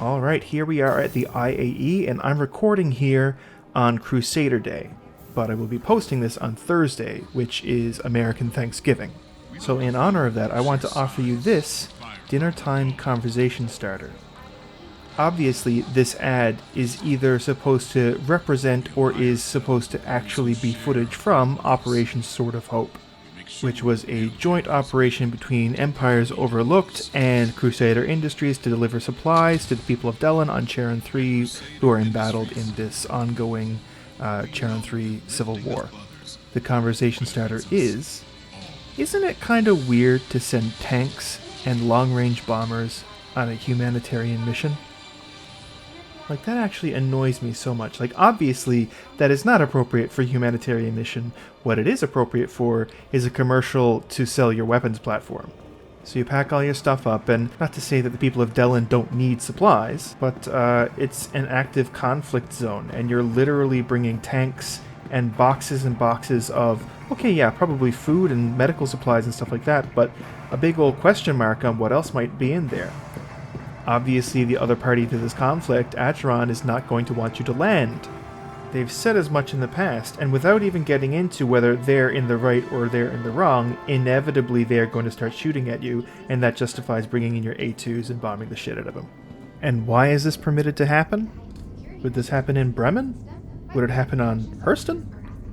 Alright, here we are at the IAE, and I'm recording here on Crusader Day, but I will be posting this on Thursday, which is American Thanksgiving. So in honor of that, I want to offer you this dinnertime conversation starter. Obviously, this ad is either supposed to represent or is supposed to actually be footage from Operation Sword of Hope, which was a joint operation between Empires Overlooked and Crusader Industries to deliver supplies to the people of Dellen on Charon 3, who are embattled in this ongoing Charon 3 civil war. The conversation starter is, isn't it kind of weird to send tanks and long-range bombers on a humanitarian mission? Like, that actually annoys me so much. Like, obviously, that is not appropriate for a humanitarian mission. What it is appropriate for is a commercial to sell your weapons platform. So you pack all your stuff up, and not to say that the people of Dellen don't need supplies, but it's an active conflict zone, and you're literally bringing tanks and boxes of, okay, yeah, probably food and medical supplies and stuff like that, but a big old question mark on what else might be in there. Obviously, the other party to this conflict, Acheron, is not going to want you to land. They've said as much in the past, and without even getting into whether they're in the right or they're in the wrong, inevitably they're going to start shooting at you, and that justifies bringing in your A2s and bombing the shit out of them. And why is this permitted to happen? Would this happen in Bremen? Would it happen on Hurston?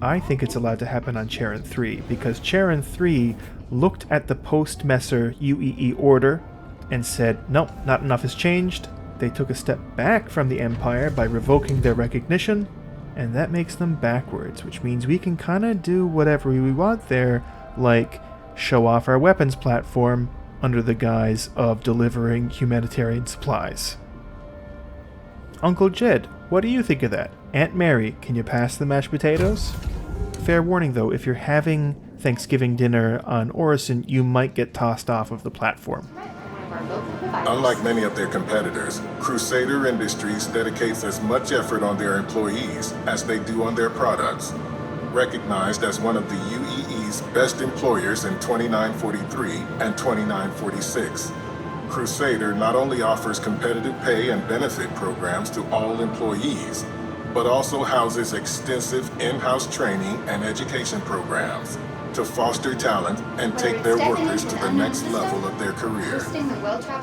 I think it's allowed to happen on Charon 3, because Charon 3 looked at the post-Messer UEE order and said, nope, not enough has changed. They took a step back from the Empire by revoking their recognition, and that makes them backwards, which means we can kind of do whatever we want there, like show off our weapons platform under the guise of delivering humanitarian supplies. Uncle Jed, what do you think of that? Aunt Mary, can you pass the mashed potatoes? Fair warning though, if you're having Thanksgiving dinner on Orison, you might get tossed off of the platform. Unlike many of their competitors, Crusader Industries dedicates as much effort on their employees as they do on their products. Recognized as one of the UEE's best employers in 2943 and 2946, Crusader not only offers competitive pay and benefit programs to all employees, but also houses extensive in-house training and education programs to foster talent and take their workers to the next level of their career.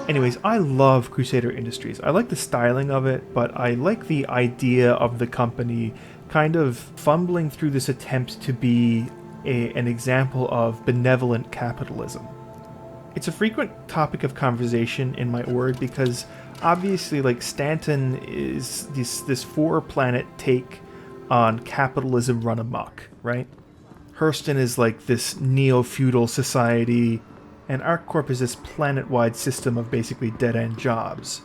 Anyways, I love Crusader Industries. I like the styling of it, but I like the idea of the company kind of fumbling through this attempt to be an example of benevolent capitalism. It's a frequent topic of conversation in my org because obviously, like, Stanton is this 4-planet take on capitalism run amok, right? Hurston is like this neo-feudal society, and ArcCorp is this planet-wide system of basically dead-end jobs.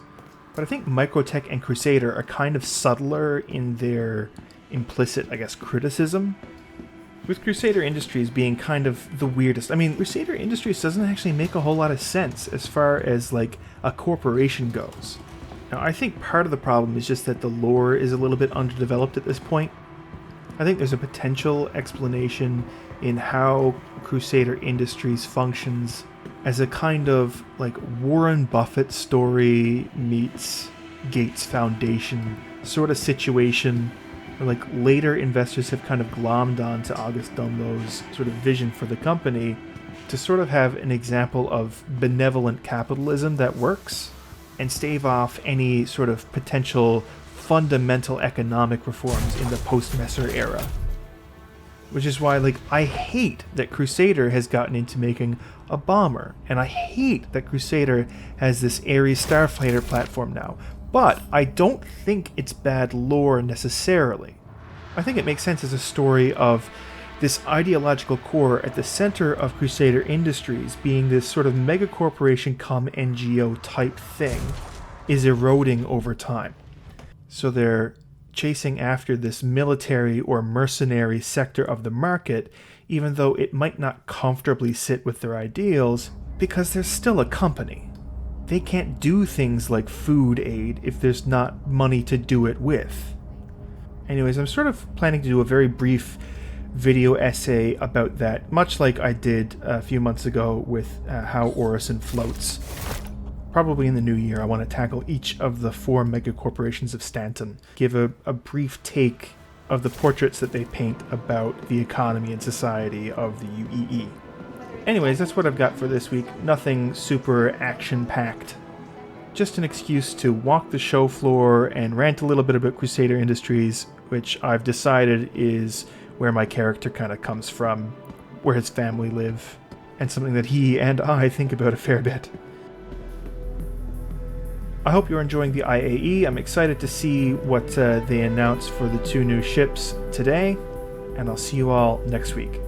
But I think Microtech and Crusader are kind of subtler in their implicit, I guess, criticism, with Crusader Industries being kind of the weirdest. I mean, Crusader Industries doesn't actually make a whole lot of sense as far as, like, a corporation goes. Now, I think part of the problem is just that the lore is a little bit underdeveloped at this point. I think there's a potential explanation in how Crusader Industries functions as a kind of, like, Warren Buffett story meets Gates Foundation sort of situation, where, like, later investors have kind of glommed on to August Dunlow's sort of vision for the company to sort of have an example of benevolent capitalism that works and stave off any sort of potential fundamental economic reforms in the post-Messer era. Which is why, like, I hate that Crusader has gotten into making a bomber, and I hate that Crusader has this Ares Starfighter platform now. But I don't think it's bad lore necessarily. I think it makes sense as a story of this ideological core at the center of Crusader Industries being this sort of megacorporation cum NGO type thing is eroding over time. So they're chasing after this military or mercenary sector of the market, even though it might not comfortably sit with their ideals, because they're still a company. They can't do things like food aid if there's not money to do it with. Anyways, I'm sort of planning to do a very brief video essay about that, much like I did a few months ago with how Orison floats. Probably in the new year, I want to tackle each of the 4 megacorporations of Stanton, give a brief take of the portraits that they paint about the economy and society of the UEE. Anyways, that's what I've got for this week. Nothing super action-packed. Just an excuse to walk the show floor and rant a little bit about Crusader Industries, which I've decided is where my character kind of comes from, where his family live, and something that he and I think about a fair bit. I hope you're enjoying the IAE. I'm excited to see what they announce for the 2 new ships today, and I'll see you all next week.